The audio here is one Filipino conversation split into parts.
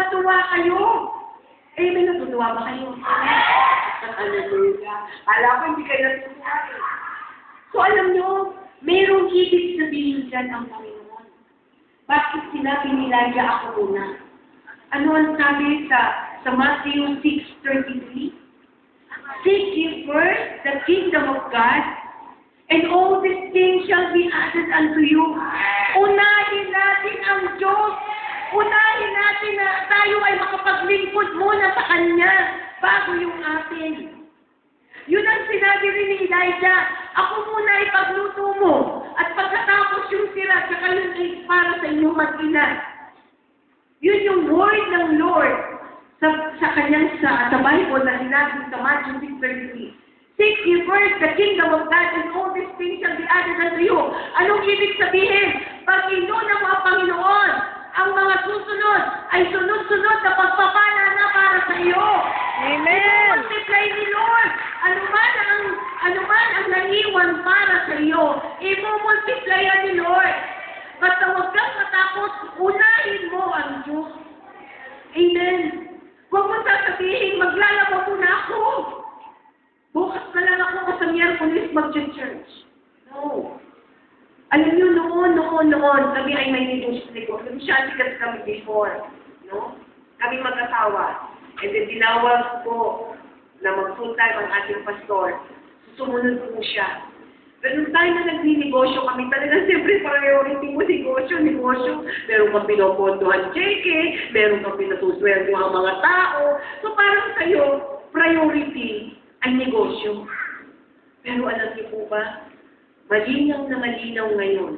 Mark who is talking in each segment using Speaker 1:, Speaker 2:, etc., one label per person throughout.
Speaker 1: Natutuwa kayo. Eh, may natutuwa ba kayo? Hallelujah. Alam ko, hindi kayo natutuwa. So, alam nyo, mayroong ibig sabihin dyan ang Panginoon. Bakit sinabi ni Elijah, ako muna? Ano ang sabi sa Matthew 6:33? Seek ye first the kingdom of God, and all these things shall be added unto you. Unahin natin ang Diyos. Unahin natin na tayo ay makapaglingkod muna sa Kanya bago yung atin. Yun ang sinabi rin ni Elijah, ako muna ipagluto mo, at pagkatapos yung sila, saka yun ay para sa inyong mag-ina. Yun yung word ng Lord sa kanyang sa Bible na sinabi sa Matthew 6:33. Seek ye first the kingdom of God, and all these things shall be added unto you. Anong ibig sabihin? Pag inuna mo ang Panginoon, ang mga susunod ay sunod-sunod na pagpapala na para sa iyo.
Speaker 2: Amen.
Speaker 1: I-multiply ni Lord. Anuman ang naiwan para sa iyo, i-multiply ni Lord. Basta huwag kang matakot, unahin mo ang Diyos. Amen. Huwag mo sasabihin, maglalaba muna ako. Bukas na lang ako sa Miyerkules mag-church. No. Alam niyo, noon, kami ay may negosyo. Nagsikat kami before. No? Kami mag-asawa. And then tinawag ko na mag-full time ang ating pastor. Sumunod po siya. Pero nung tayo na nagninegosyo kami, talagang siyempre priority mo negosyo. Meron kang pinopondohan cheque, meron kang pinasusweldo ang mga tao. So parang sa'yo, priority ay negosyo. Pero alam niyo po ba, malinaw na malinaw ngayon,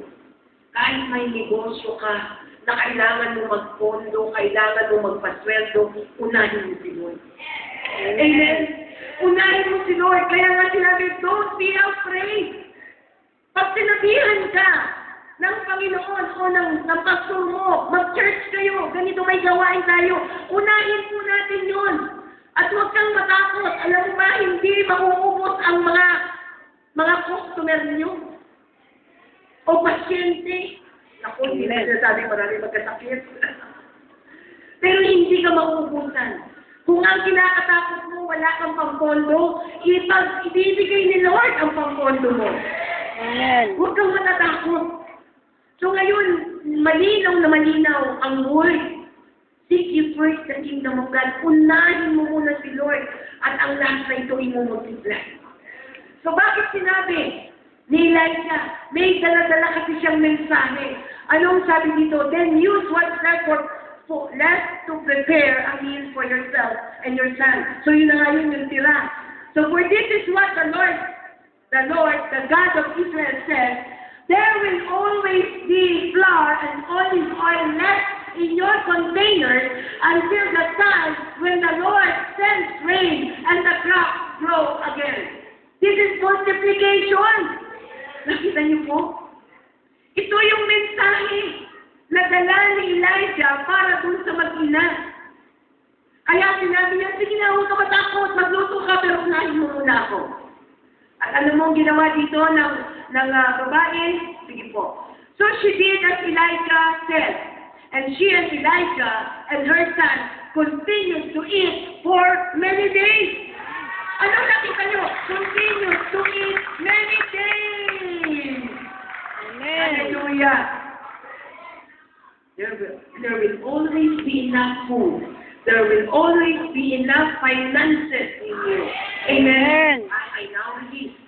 Speaker 1: kahit may negosyo ka, na kailangan mo magpondo, kailangan mo magpasweldo, unahin mo si Lord. Amen? Unahin mo si Lord. Kaya nga sinabi, don't be afraid. Pag sinabihan ka ng Panginoon o ng pastor mo, mag-church kayo, ganito may gawain tayo, unahin po natin yun. At huwag kang matakot. Alam mo ba, hindi mauubos ang mga customer niyo o pasyente. Ako, hindi na sinasabi marami magkasakit. Pero hindi ka mauubusan. Kung ang kinakatakot mo, wala kang pangpondo, ibibigay ni Lord ang pangpondo mo.
Speaker 2: Amen.
Speaker 1: Huwag kang matatakot. So ngayon, malinaw na malinaw ang word. Seek ye first the kingdom of God. Unahin mo muna si Lord at ang lahat na ito i-multiply. So bakit sinabi ni Elijah, may dala-dala kasi siyang mensahe. Anong sabi dito? Then use what's left to prepare a meal for yourself and your son. So yun na nga yun yung tira. So for this is what the God of Israel says, there will always be flour and olive oil left in your containers until the time when the Lord sends rain and the crops grow again. This is multiplication. Nakita niyo po? Ito yung mensahe na dala ni Elijah para dun sa mag-ina. Kaya sinabi niya, sige na, huwag ka matakot, magluto ka, pero unahin mo muna ako. At alam mo ang ginawa dito ng babae? Sige po. So she did as Elijah said. And she and Elijah and her son continued to eat for many days. Ano nakita nyo? Continued to eat many days.
Speaker 2: Amen.
Speaker 1: Hallelujah. There will always be enough food. There will always be enough finances in you. Amen. I now release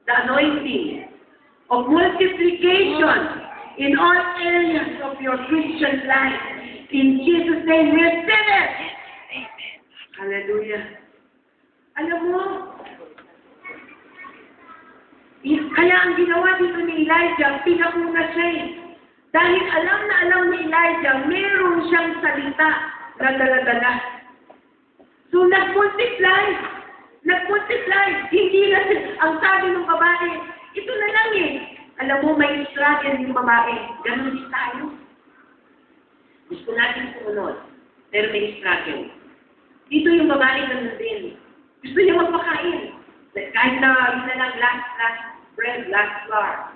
Speaker 1: the anointing of multiplication in all areas of your Christian life. In Jesus' name, receive it.
Speaker 2: Amen.
Speaker 1: Hallelujah. Alam mo, kaya ang ginawa dito ni Elijah, pinakuna siya eh. Dahil alam na alam ni Elijah, meron siyang salita na dala-dala. So, nag-multiply. Hindi na ang sabi ng babae, ito na lang eh. Alam mo, may struggle yung babae. Ganun din tayo. Gusto natin sumunod, pero may struggle. Dito yung babae ganun din. Gusto niya magpakain. Kahit na yun na lang last bread, last flour.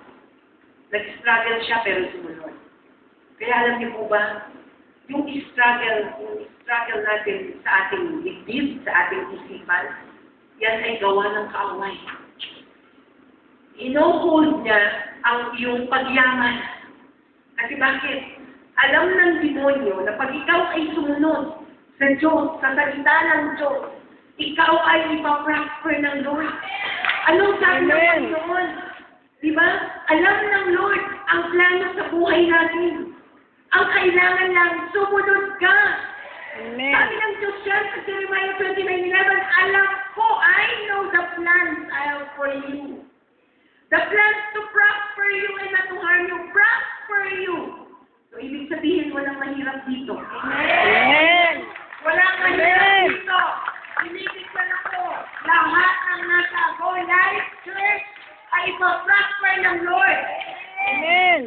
Speaker 1: Nag-struggle siya pero sumunod. Kaya alam niyo po ba, yung struggle struggle natin sa ating dibdib, sa ating isipan, yan ay gawa ng kaaway. Ino-hold niya ang iyong pagyaman. Kasi bakit? Alam ng demonyo na pag ikaw ay sumunod sa Diyos, sa salita ng Diyos, ikaw ay ipaprosper ng Lord. Anong sabi ng
Speaker 2: Amen.
Speaker 1: Panginoon? Diba? Alam ng Lord ang plano sa buhay natin. Ang kailangan lang, sumunod ka.
Speaker 2: Amen.
Speaker 1: Sabi ng Diyos yan sa Jeremiah 29:11, alam ko, I know the plans I have for you. The plans to prosper you and not to harm you, prosper you. So, ibig sabihin, walang mahirap dito.
Speaker 2: Amen.
Speaker 1: Walang
Speaker 2: Amen.
Speaker 1: mahirap dito. Binibigyan ako. Lahat ng nasa Go Life Church ay ipaprosper ng Lord.
Speaker 2: Amen.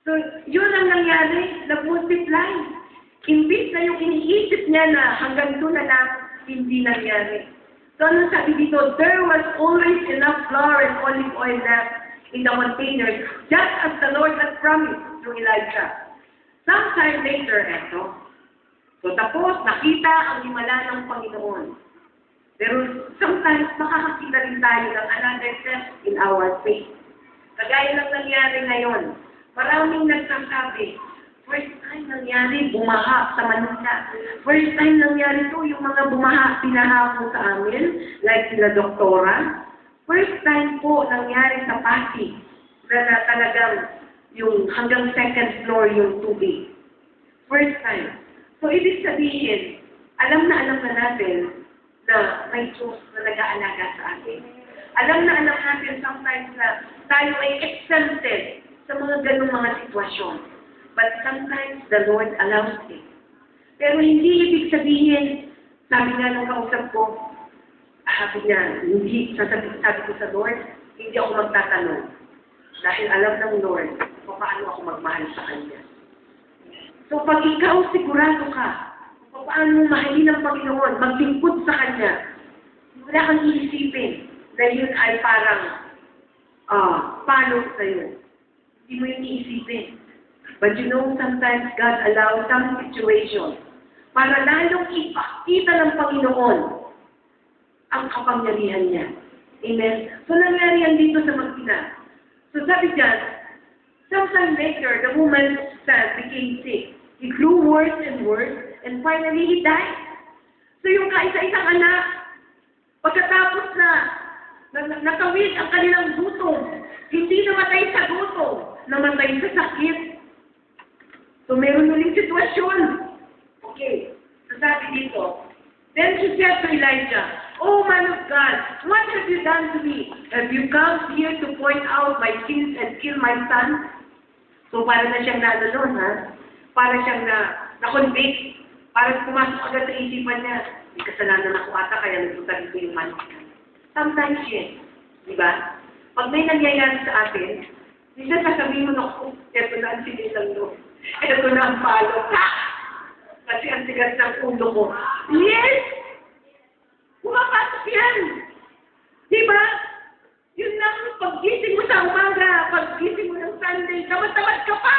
Speaker 1: So, yun ang nangyari, nag-multiply. Imbis na yung iniisip niya na hanggang doon na lang, hindi nangyari. So, ano sabi dito? There was always enough flour and olive oil left in the containers, just as the Lord had promised through Elijah. Sometime later, eto. So, tapos, nakita ang himala ng Panginoon. Pero sometimes, makakakita rin tayo ng another test in our faith. Kagaya ng nangyari ngayon, maraming nagsasabi, first time nangyari, bumaha sa Manila. First time nangyari to, yung mga bumaha, pinaha po sa amin, like sila doktora. First time po nangyari sa Pasig, na talagang yung hanggang second floor yung tubig. First time. So, ibig sabihin, alam na natin na may Diyos na nag-aalaga sa atin. Alam na natin sometimes na tayo ay exempted sa mga ganung mga sitwasyon. But sometimes the Lord allows it. Pero hindi ibig sabihin, sabi nga nung kausap ko, sabi niya, sabi ko sa Lord, hindi ako magtatanong. Dahil alam ng Lord kung paano ako magmahal sa Kanya. So pag ikaw sigurado ka, kung paano mahalin ng Panginoon, maglingkod sa Kanya, wala kang iisipin na yun ay parang paano sa'yo. Hindi mo yung iisipin. But you know, sometimes God allows some situations para lalong ipakita ng Panginoon ang kapangyarihan niya. Amen? So, nangyari yan dito sa Magpina. So, sabi dyan, sometime later, the woman's son became sick. He grew worse and worse, and finally, he died. So, yung kaisa-isang anak, pagkatapos na nakawid ang kanilang gutom, hindi namatay sa gutom, namatay sa sakit. So, meron uling sitwasyon. Okay. So, sabi dito, then she said to Elijah, "Oh, man of God, what have you done to me? Have you come here to point out my sins and kill my son?" So, para na siyang nanon, ha? Para siyang na-convict. Para pumasok agad sa isipan niya, may kasalanan ako ata, kaya nagpunta dito yung man of God. Sometimes yes. Di ba? Pag may nangyayari sa atin, minsan sasabihin mo na ako, eto na ang sinilang doon. Eto na ang palo. Kasi ang tigas ng ulo ko. Yes! Pumapasok yan! Diba? Yun lang, pag-gising mo sa umaga, pag-gising mo ng Sunday, tamad-tamad ka pa!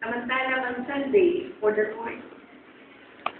Speaker 1: Samantalang ang Sunday for the Lord.